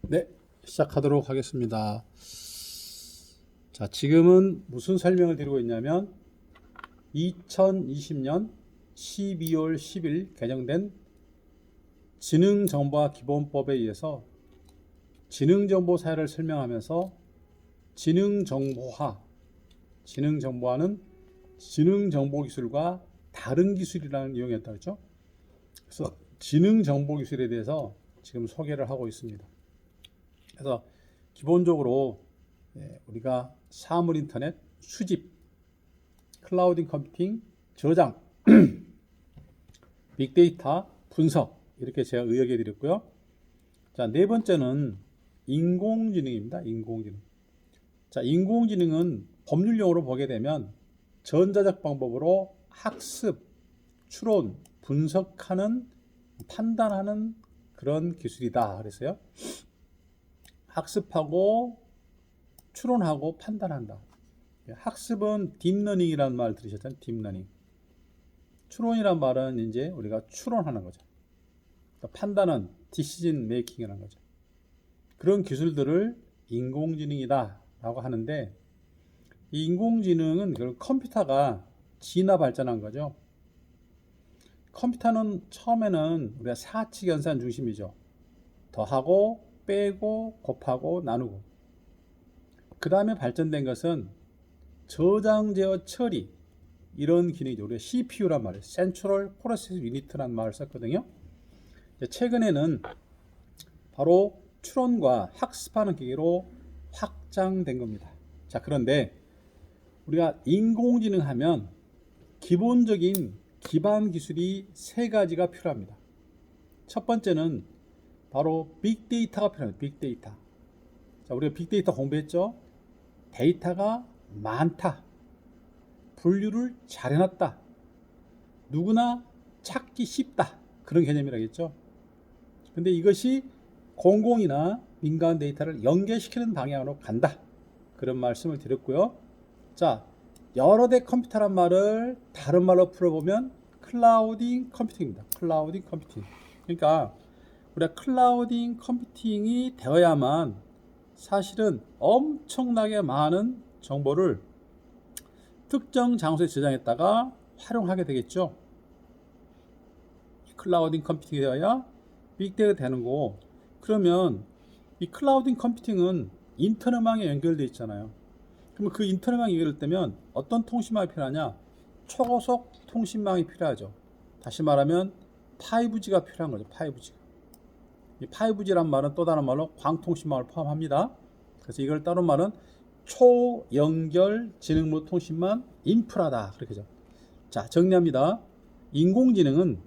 네, 시작하도록 하겠습니다. 자, 지금은 무슨 설명을 드리고 있냐면 2020년 12월 10일 개정된 지능정보화 기본법에 의해서 지능정보 사회를 설명하면서 지능정보화는 지능정보기술과 다른 기술이라는 이용했다 그랬죠. 그래서 지능정보기술에 대해서 지금 소개를 하고 있습니다. 그래서 기본적으로 우리가 사물 인터넷 수집, 클라우드 컴퓨팅, 저장, 빅데이터 분석 이렇게 제가 의역해 드렸고요. 자, 네 번째는 인공지능입니다. 인공지능. 자, 인공지능은 법률용어로 보게 되면 전자적 방법으로 학습, 추론, 분석하는, 판단하는 그런 기술이다 그랬어요. 학습하고 추론하고 판단한다. 학습은 딥러닝이라는 말 들으셨잖아요. 딥러닝. 추론이란 말은 이제 우리가 추론하는 거죠. 그러니까 판단은 디시전 메이킹이라는 거죠. 그런 기술들을 인공지능이다 라고 하는데, 이 인공지능은 컴퓨터가 진화 발전한 거죠. 컴퓨터는 처음에는 우리가 사칙 연산 중심이죠. 더하고 빼고 곱하고 나누고, 그 다음에 발전된 것은 저장 제어 처리 이런 기능이죠. 우리가 CPU란 말이에요. Central Process Unit라는 말을 썼거든요. 최근에는 바로 추론과 학습하는 기계로 확장된 겁니다. 자, 그런데 우리가 인공지능 하면 기본적인 기반 기술이 세 가지가 필요합니다. 첫 번째는 바로 빅데이터가 필요합니다. 빅데이터. 자, 우리가 빅데이터 공부했죠? 데이터가 많다. 분류를 잘 해놨다. 누구나 찾기 쉽다. 그런 개념이라겠죠. 근데 이것이 공공이나 민간 데이터를 연계시키는 방향으로 간다. 그런 말씀을 드렸고요. 자, 여러 대 컴퓨터란 말을 다른 말로 풀어보면 클라우딩 컴퓨팅입니다. 클라우딩 컴퓨팅. 그러니까 우리가 클라우딩 컴퓨팅이 되어야만 사실은 엄청나게 많은 정보를 특정 장소에 저장했다가 활용하게 되겠죠. 클라우딩 컴퓨팅이 되어야 빅데이터가 되는 거고, 그러면 이 클라우딩 컴퓨팅은 인터넷망에 연결되어 있잖아요. 그러면 그 인터넷망이 연결되면 어떤 통신망이 필요하냐? 초고속 통신망이 필요하죠. 다시 말하면 5G가 필요한 거죠. 5G. 이 5G란 말은 또 다른 말로 광통신망을 포함합니다. 그래서 이걸 따로 말은 초연결 지능무 통신망 인프라다. 그렇게죠. 자, 정리합니다. 인공지능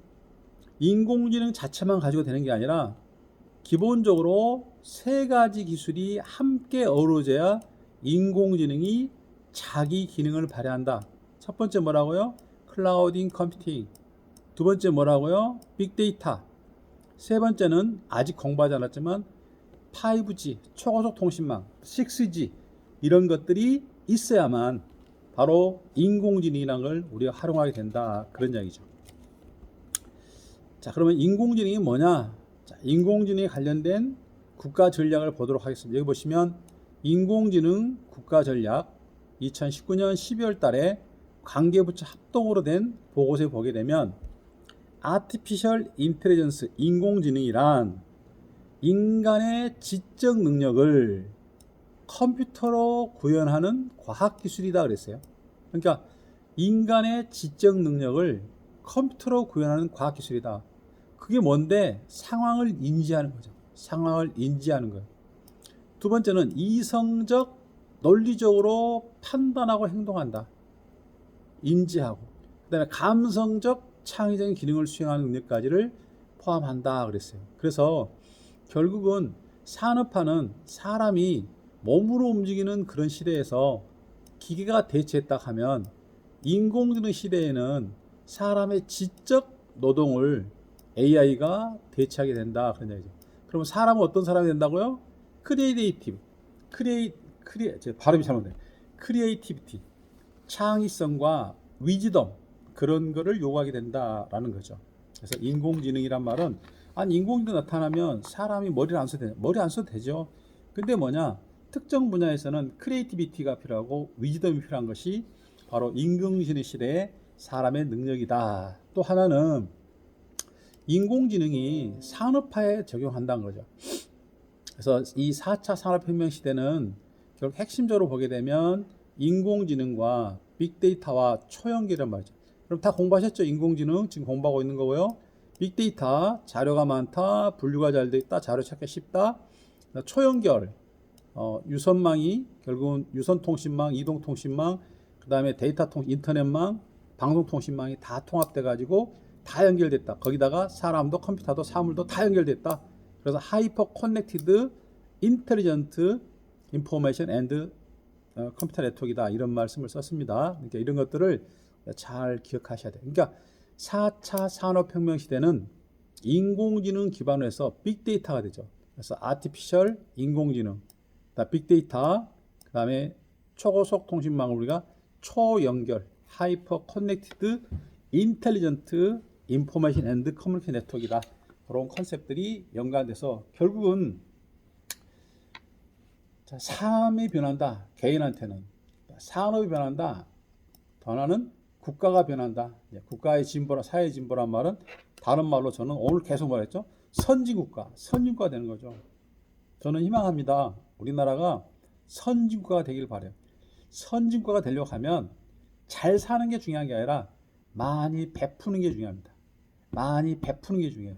자체만 가지고 되는 게 아니라 기본적으로 세 가지 기술이 함께 어우러져야 인공지능이 자기 기능을 발휘한다. 첫 번째 뭐라고요? 클라우딩 컴퓨팅. 두 번째 뭐라고요? 빅데이터. 세 번째는 아직 공부하지 않았지만 5G, 초고속 통신망, 6G 이런 것들이 있어야만 바로 인공지능이라는 걸 우리가 활용하게 된다. 그런 이야기죠. 자, 그러면 인공지능이 뭐냐? 자, 인공지능에 관련된 국가 전략을 보도록 하겠습니다. 여기 보시면 인공지능 국가 전략 2019년 12월 달에 관계부처 합동으로 된 보고서에 보게 되면 아티피셜 인텔리전스 인공지능이란 인간의 지적 능력을 컴퓨터로 구현하는 과학기술이다 그랬어요. 그러니까 인간의 지적 능력을 컴퓨터로 구현하는 과학기술이다. 그게 뭔데? 상황을 인지하는 거죠. 상황을 인지하는 거예요. 두 번째는 이성적, 논리적으로 판단하고 행동한다. 인지하고. 그 다음에 감성적, 창의적인 기능을 수행하는 능력까지를 포함한다 그랬어요. 그래서 결국은 산업화는 사람이 몸으로 움직이는 그런 시대에서 기계가 대체했다 하면 인공지능 시대에는 사람의 지적 노동을 AI가 대체하게 된다 그런 얘기죠. 그러면 사람은 어떤 사람이 된다고요? 발음이 잘못돼. 크리에이티비티, 창의성과 위즈덤 그런 거를 요구하게 된다라는 거죠. 그래서 인공지능이란 말은 아니 인공지능 나타나면 사람이 머리를 안 써도 되냐? 머리 안 써도 되죠. 근데 뭐냐? 특정 분야에서는 크리에이티비티가 필요하고 위즈덤이 필요한 것이 바로 인공지능 시대의 사람의 능력이다. 또 하나는 인공지능이 산업화에 적용한다는 거죠. 그래서 이 4차 산업혁명 시대는 결국 핵심적으로 보게 되면 인공지능과 빅데이터와 초연계란 말이죠. 그럼 다 공부하셨죠? 인공지능 지금 공부하고 있는 거고요. 빅데이터, 자료가 많다, 분류가 잘 돼 있다, 자료 찾기 쉽다. 초연결, 유선망이 결국은 유선통신망, 이동통신망, 그 다음에 인터넷망, 방송통신망이 다 통합돼 가지고 다 연결됐다. 거기다가 사람도 컴퓨터도 사물도 다 연결됐다. 그래서 하이퍼 커넥티드 인텔리전트 인포메이션 앤드 컴퓨터 네트워크이다. 이런 말씀을 썼습니다. 그러니까 이런 것들을 잘 기억하셔야 돼요. 그러니까 4차 산업혁명 시대는 인공지능 기반으로 해서 빅데이터가 되죠. 그래서 아티피셜 인공지능, 빅데이터, 그 다음에 초고속 통신망을 우리가 초연결, 하이퍼 커넥티드 인텔리전트 인포메이션 앤드 커뮤니케이션 네트워크이다. 그런 컨셉들이 연관돼서 결국은 삶이 변한다. 개인한테는 산업이 변한다. 더 하나는 국가가 변한다. 국가의 진보라 사회 진보란 말은 다른 말로 저는 오늘 계속 말했죠. 선진국가 되는 거죠. 저는 희망합니다. 우리나라가 선진국가가 되길 바래요. 선진국가가 되려고 하면 잘 사는 게 중요한 게 아니라 많이 베푸는 게 중요합니다. 많이 베푸는 게 중요해요.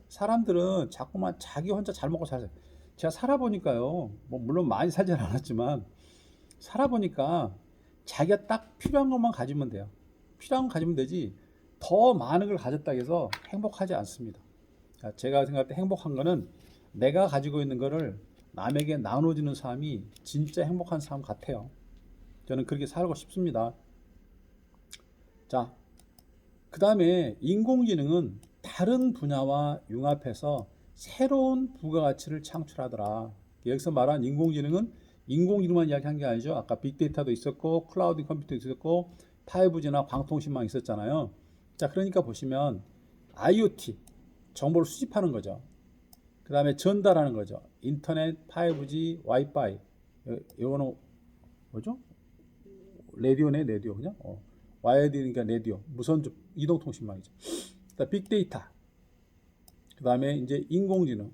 사람들은 자꾸만 자기 혼자 잘 먹고 잘 살아요. 제가 살아보니까요, 뭐 물론 많이 살진 않았지만 살아보니까 자기가 딱 필요한 것만 가지면 돼요. 필요한 거 가지면 되지 더 많은 걸 가졌다고 해서 행복하지 않습니다. 제가 생각할 때 행복한 거는 내가 가지고 있는 거를 남에게 나눠주는 삶이 진짜 행복한 삶 같아요. 저는 그렇게 살고 싶습니다. 자, 그 다음에 인공지능은 다른 분야와 융합해서 새로운 부가가치를 창출하더라. 여기서 말한 인공지능은 인공지능만 이야기한 게 아니죠. 아까 빅데이터도 있었고 클라우드 컴퓨터도 있었고 5G나 광통신망 있었잖아요. 자, 그러니까 보시면 IoT 정보를 수집하는 거죠. 그 다음에 전달하는 거죠. 인터넷, 5G, 와이파이. 이거는 뭐죠? 라디오네, 라디오 그냥. 와이드니까 라디오, 무선 이동통신망이죠. 그다음 빅데이터. 그 다음에 이제 인공지능,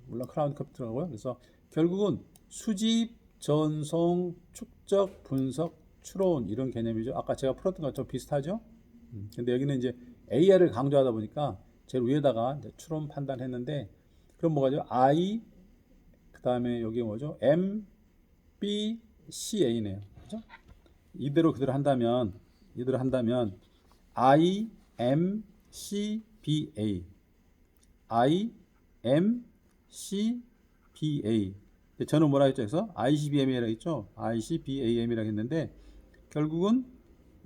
물론 클라우드 컴퓨터라고요. 그래서 결국은 수집, 전송, 축적, 분석, 추론 이런 개념이죠. 아까 제가 풀었던 것처럼 비슷하죠. 근데 여기는 이제 AI를 강조하다 보니까 제일 위에다가 이제 추론 판단했는데 그럼 뭐가죠? I 그 다음에 여기 뭐죠? M, B, C, A네요. 그죠? 이대로 그대로 한다면 I, M, C, B, A I, M, C, B, A 저는 뭐라 했죠? 그래서 ICBM이라고 했죠? ICBAM이라고 했는데 결국은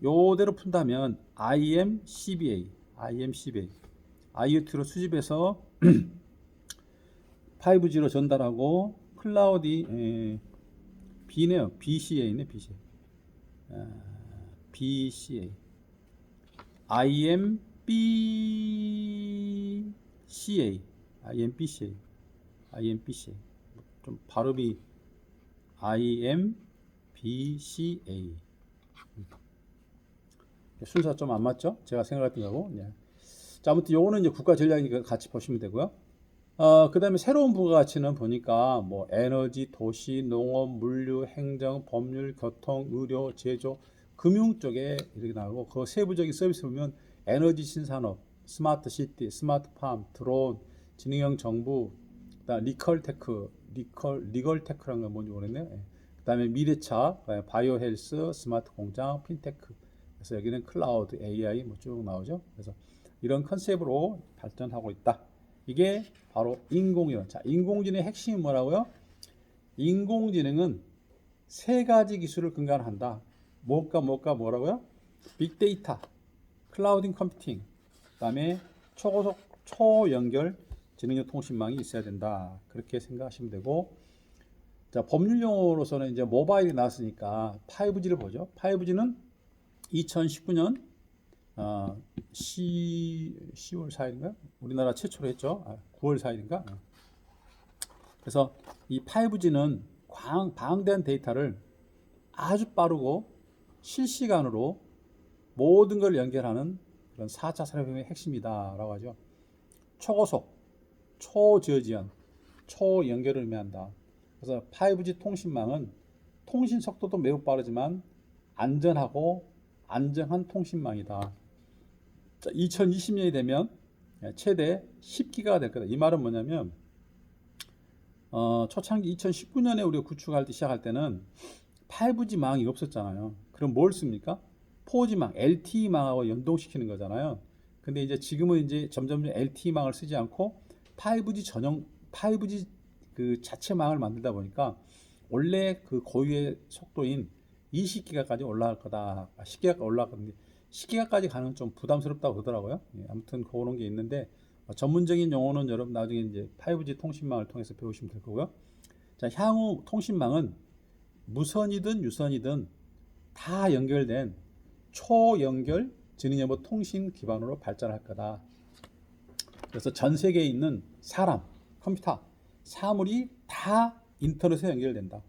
요대로 푼다면 IMCBA IoT로 수집해서 5G로 전달하고 클라우드 B네요. BCA네 BCA BCA IMBCA 좀 발음이 IMBCA 순서가 좀 안 맞죠? 제가 생각했던 거고. 네. 자, 아무튼 요거는 이제 국가 전략이니까 같이 보시면 되고요. 그 다음에 새로운 부가가치는 보니까 뭐 에너지, 도시, 농업, 물류, 행정, 법률, 교통, 의료, 제조, 금융 쪽에 이렇게 나오고 그 세부적인 서비스 보면 에너지 신산업, 스마트 시티, 스마트 팜, 드론, 지능형 정부, 그다음 리걸 테크라는 건 뭔지 모르겠네요. 그다음에 미래차, 바이오 헬스, 스마트 공장, 핀테크. 그래서 여기는 클라우드, AI 뭐 쭉 나오죠. 그래서 이런 컨셉으로 발전하고 있다. 이게 바로 인공지능. 자, 인공지능의 핵심이 뭐라고요? 인공지능은 세 가지 기술을 근간으로 한다. 뭐라고요? 빅데이터, 클라우드 컴퓨팅, 그다음에 초고속 초연결 지능형 통신망이 있어야 된다. 그렇게 생각하시면 되고, 자, 법률 용어로서는 이제 모바일이 나왔으니까 5G를 보죠. 5G는 2019년 10월 4일인가? 우리나라 최초로 했죠. 9월 4일인가? 그래서 이 5G는 방대한 데이터를 아주 빠르고 실시간으로 모든 걸 연결하는 그런 4차 산업혁명의 핵심이다라고 하죠. 초고속, 초저지연, 초연결을 의미한다. 그래서 5G 통신망은 통신 속도도 매우 빠르지만 안전하고 안정한 통신망이다. 2020년이 되면 최대 10기가가 될 거다. 이 말은 뭐냐면 초창기 2019년에 우리가 구축할 때 시작할 때는 5G 망이 없었잖아요. 그럼 뭘 씁니까? 4G망, LTE망하고 연동시키는 거잖아요. 근데 이제 지금은 이제 점점 LTE망을 쓰지 않고 5G 그 자체망을 만들다 보니까 원래 그 고유의 속도인 20기가까지 올라갈 거다. 10기가까지 올라갈 건데 10기가까지 가는 건 좀 부담스럽다고 그러더라고요. 아무튼 그런 게 있는데 전문적인 용어는 여러분 나중에 이제 5G 통신망을 통해서 배우시면 될 거고요. 자, 향후 통신망은 무선이든 유선이든 다 연결된 초연결 지능여부 통신 기반으로 발전할 거다. 그래서 전 세계에 있는 사람, 컴퓨터, 사물이 다 인터넷에 연결된다.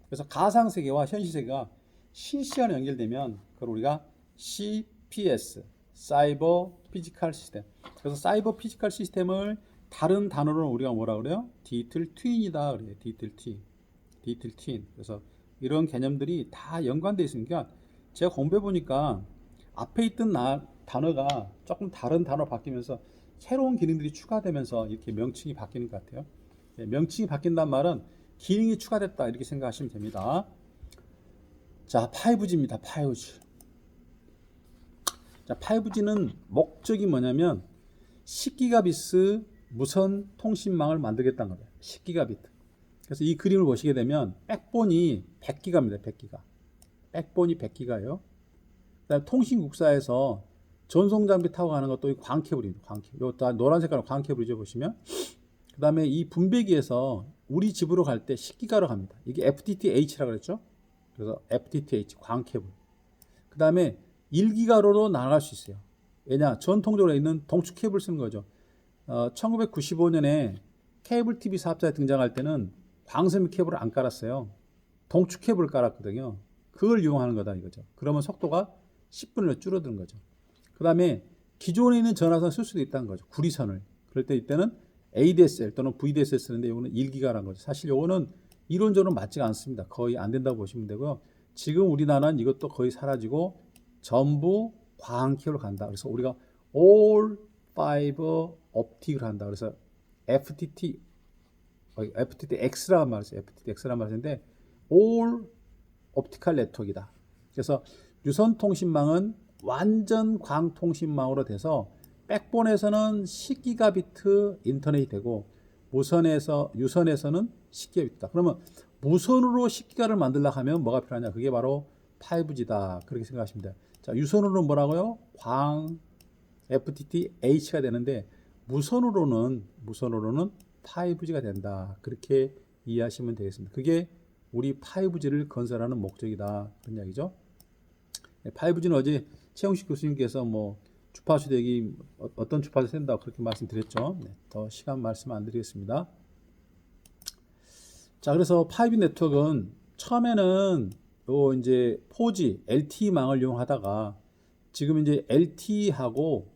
그래서 가상세계와 현실세계가 실시간으로 연결되면 그걸 우리가 CPS, 사이버 피지컬 시스템. 그래서 사이버 피지컬 시스템을 다른 단어로는 우리가 뭐라 그래요? 디지털 트윈이다 그래요. 디지털 트윈. 그래서 이런 개념들이 다 연관되어 있으니까 제가 공부해 보니까 앞에 있던 단어가 조금 다른 단어로 바뀌면서 새로운 기능들이 추가되면서 이렇게 명칭이 바뀌는 것 같아요. 명칭이 바뀐다는 말은 기능이 추가됐다 이렇게 생각하시면 됩니다. 자, 5G입니다. 5G. 자, 5G는 목적이 뭐냐면 10기가비트 무선 통신망을 만들겠다는 거예요. 10기가비트. 그래서 이 그림을 보시게 되면 백본이 100기가입니다. 100기가. 백본이 100기가예요. 그다음에 통신국사에서 전송장비 타고 가는 것도 이 광케이블입니다. 광케이블. 요 노란 색깔로 광케이블이죠, 보시면. 그다음에 이 분배기에서 우리 집으로 갈 때 10기가로 갑니다. 이게 FTTH라고 그랬죠? 그래서 FTTH 광케이블. 그다음에 1기가로도 나갈 수 있어요. 왜냐? 전통적으로 있는 동축 케이블 쓰는 거죠. 1995년에 케이블 TV 사업자에 등장할 때는 광섬유 케이블을 안 깔았어요. 동축 케이블을 깔았거든요. 그걸 이용하는 거다 이거죠. 그러면 속도가 10분으로 줄어드는 거죠. 그 다음에 기존에 있는 전화선 쓸 수도 있다는 거죠. 구리선을. 그럴 때 이때는 ADSL 또는 VDSL 쓰는데 이거는 1기가라는 거죠. 사실 이거는 이론적으로 맞지가 않습니다. 거의 안 된다고 보시면 되고요. 지금 우리나라는 이것도 거의 사라지고 전부 광 케이블로 간다. 그래서 우리가 All Fiber Optic을 한다. 그래서 FTTX라는 말을 써요. FTTX라는 말을 쓰는데 All Optical Network이다. 그래서 유선 통신망은 완전 광통신망으로 돼서 백본에서는 10기가비트 인터넷이 되고 유선에서는 10기가비트다. 그러면 무선으로 10기가를 만들려고 하면 뭐가 필요하냐? 그게 바로 5G다. 그렇게 생각하시면 돼요. 자, 유선으로는 뭐라고요? 광 FTTH가 되는데 무선으로는 5G가 된다. 그렇게 이해하시면 되겠습니다. 그게 우리 5G를 건설하는 목적이다. 그런 이야기죠. 5G는 어제 최영식 교수님께서 뭐 주파수 대기 어떤 주파수 쓴다고 그렇게 말씀드렸죠. 더 시간 말씀 안 드리겠습니다. 자, 그래서 5G 네트워크는 처음에는 이제 4G, LTE망을 이용하다가 지금 이제 LTE하고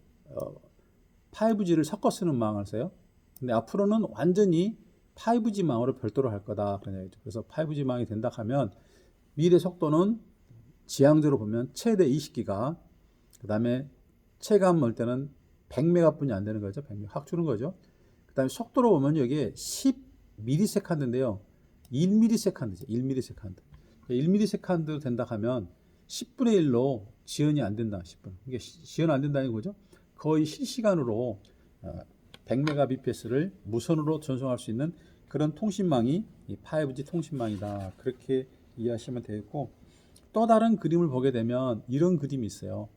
5G를 섞어 쓰는 망을 써요. 근데 앞으로는 완전히 5G망으로 별도로 할 거다. 그런 얘기죠. 그래서 5G망이 된다 하면 미래 속도는 지향적으로 보면 최대 20기가, 그 다음에 체감 멀 때는 100메가뿐이 안 되는 거죠. 100메가 확 주는 거죠. 그 다음에 속도로 보면 여기에 10ms인데요. 1ms죠. 1ms. 1ms 된다 하면 10분의 1로 지연이 안 된다. 10분. 이게 지연 안 된다는 거죠. 거의 실시간으로 100mbps를 무선으로 전송할 수 있는 그런 통신망이 이 5G 통신망이다. 그렇게 이해하시면 되겠고, 또 다른 그림을 보게 되면 이런 그림이 있어요.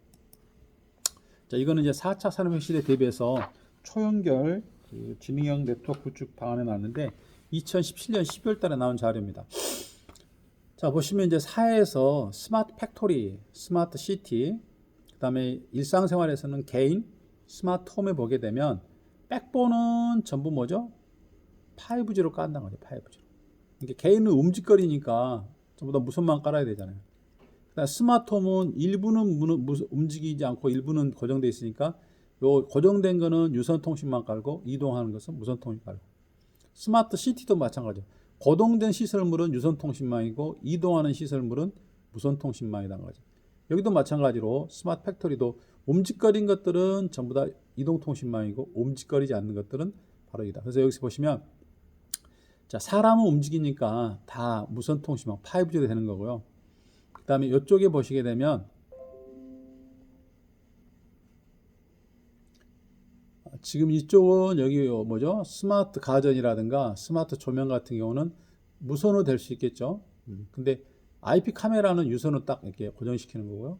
자, 이거는 이제 4차 산업혁명 시대 대비해서 초연결 지능형 네트워크 구축 방안에 나왔는데 2017년 12월 달에 나온 자료입니다. 자, 보시면 이제 사회에서 스마트 팩토리, 스마트 시티, 그다음에 일상생활에서는 개인 스마트홈에 보게 되면 백본은 전부 뭐죠? 5G로 깐다는 거죠. 5G로. 이게 개인은 움직거리니까 전부 다 무선만 깔아야 되잖아요. 그다음 스마트홈은 일부는 움직이지 않고 일부는 고정되어 있으니까 요 고정된 거는 유선 통신만 깔고 이동하는 것은 무선 통신 깔고. 스마트 시티도 마찬가지예요. 고정된 시설물은 유선 통신망이고 이동하는 시설물은 무선 통신망이라는 거죠. 여기도 마찬가지로 스마트 팩토리도 움직거린 것들은 전부 다 이동 통신망이고 움직거리지 않는 것들은 바로 이다. 그래서 여기서 보시면 자, 사람은 움직이니까 다 무선 통신망 5G로 되는 거고요. 그 다음에 이쪽에 보시게 되면 지금 이쪽은 여기 뭐죠? 스마트 가전이라든가 스마트 조명 같은 경우는 무선으로 될 수 있겠죠. 근데 IP 카메라는 유선으로 딱 이렇게 고정시키는 거고요.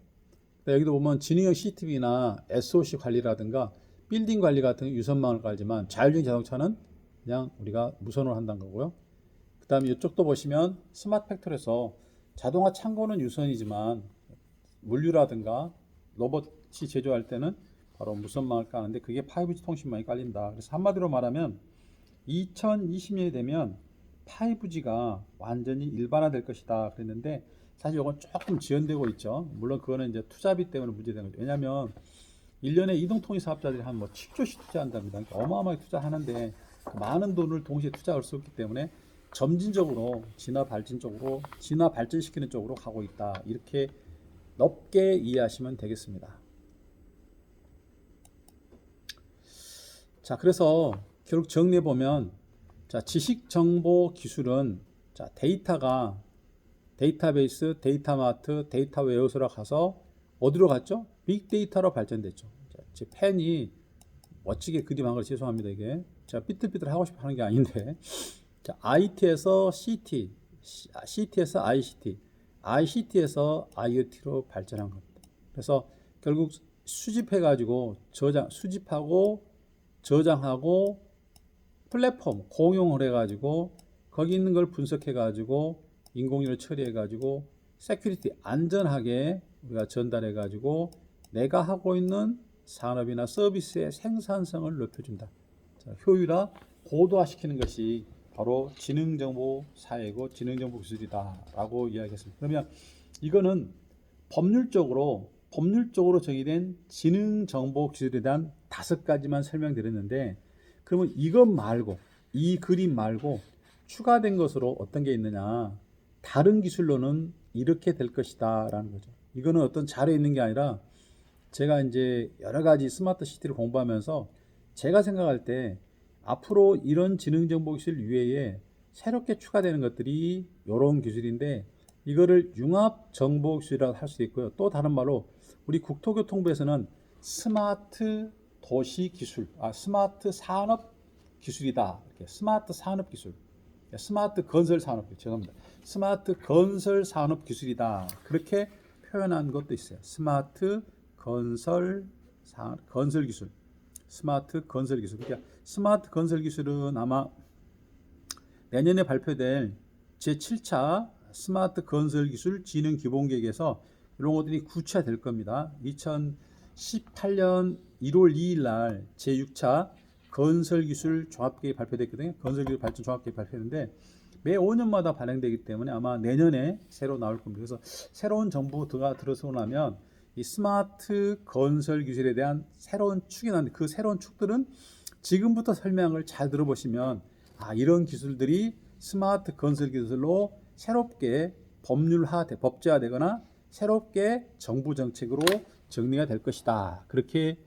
여기도 보면 지능형 CCTV나 SOC 관리라든가 빌딩 관리 같은 유선망을 깔지만 자율주행 자동차는 그냥 우리가 무선으로 한다는 거고요. 그 다음에 이쪽도 보시면 스마트 팩토리에서 자동화 창고는 유선이지만 물류라든가 로봇이 제조할 때는 바로 무선망을 까는데 그게 5G 통신망이 깔린다. 그래서 한마디로 말하면 2020년이 되면 5G가 완전히 일반화될 것이다 그랬는데 사실 이건 조금 지연되고 있죠. 물론 그거는 이제 투자비 때문에 문제되는 거죠. 왜냐하면 1년에 이동통신 사업자들이 한 뭐 7조씩 투자한답니다. 그러니까 어마어마하게 투자하는데 많은 돈을 동시에 투자할 수 없기 때문에 점진적으로 진화 발전시키는 쪽으로 가고 있다. 이렇게 넓게 이해하시면 되겠습니다. 자, 그래서 결국 정리해 보면 자, 지식 정보 기술은 자, 데이터가 데이터베이스, 데이터마트, 데이터 웨어하우스로 가서 어디로 갔죠? 빅데이터로 발전됐죠. 자, 제 펜이 멋지게 그림한 걸 죄송합니다. 이게 제가 삐뚤삐뚤 하고 싶어 하는 게 아닌데 자, IT에서 CT, CT에서 ICT, ICT에서 IoT로 발전한 겁니다. 그래서 결국 수집해가지고 수집하고 저장하고 플랫폼 공용을 해가지고 거기 있는 걸 분석해가지고 인공지능을 처리해가지고 세큐리티 안전하게 우리가 전달해가지고 내가 하고 있는 산업이나 서비스의 생산성을 높여준다. 자, 효율화 고도화시키는 것이 바로 지능정보 사회고 지능정보 기술이다 라고 이야기했습니다. 그러면 이거는 법률적으로 정의된 지능정보 기술에 대한 5가지만 설명드렸는데 그러면 이것 말고 이 그림 말고 추가된 것으로 어떤 게 있느냐, 다른 기술로는 이렇게 될 것이다 라는 거죠. 이거는 어떤 자료에 있는 게 아니라 제가 이제 여러 가지 스마트 시티를 공부하면서 제가 생각할 때 앞으로 이런 지능정보 기술 이외에 새롭게 추가되는 것들이 이런 기술인데 이거를 융합정보기술이라고 할 수 있고요. 또 다른 말로 우리 국토교통부에서는 스마트 도시 기술, 스마트 산업 기술이다. 이렇게 스마트 산업 기술, 스마트 건설 산업 기술, 죄송합니다. 스마트 건설 산업 기술이다. 그렇게 표현한 것도 있어요. 스마트 건설 기술, 스마트 건설 기술. 그러니까 스마트 건설 기술은 아마 내년에 발표될 제7차 스마트 건설 기술 지능 기본계획에서 이런 것들이 구체화될 겁니다. 2018년 1월 2일 날 제6차 건설기술 종합계획이 발표됐거든요. 건설기술 발전 종합계획이 발표했는데 매 5년마다 발행되기 때문에 아마 내년에 새로 나올 겁니다. 그래서 새로운 정보가 들어서고 나면 이 스마트 건설 기술에 대한 새로운 축이 나는데 그 새로운 축들은 지금부터 설명을 잘 들어보시면 이런 기술들이 스마트 건설 기술로 새롭게 법제화되거나 새롭게 정부 정책으로 정리가 될 것이다. 그렇게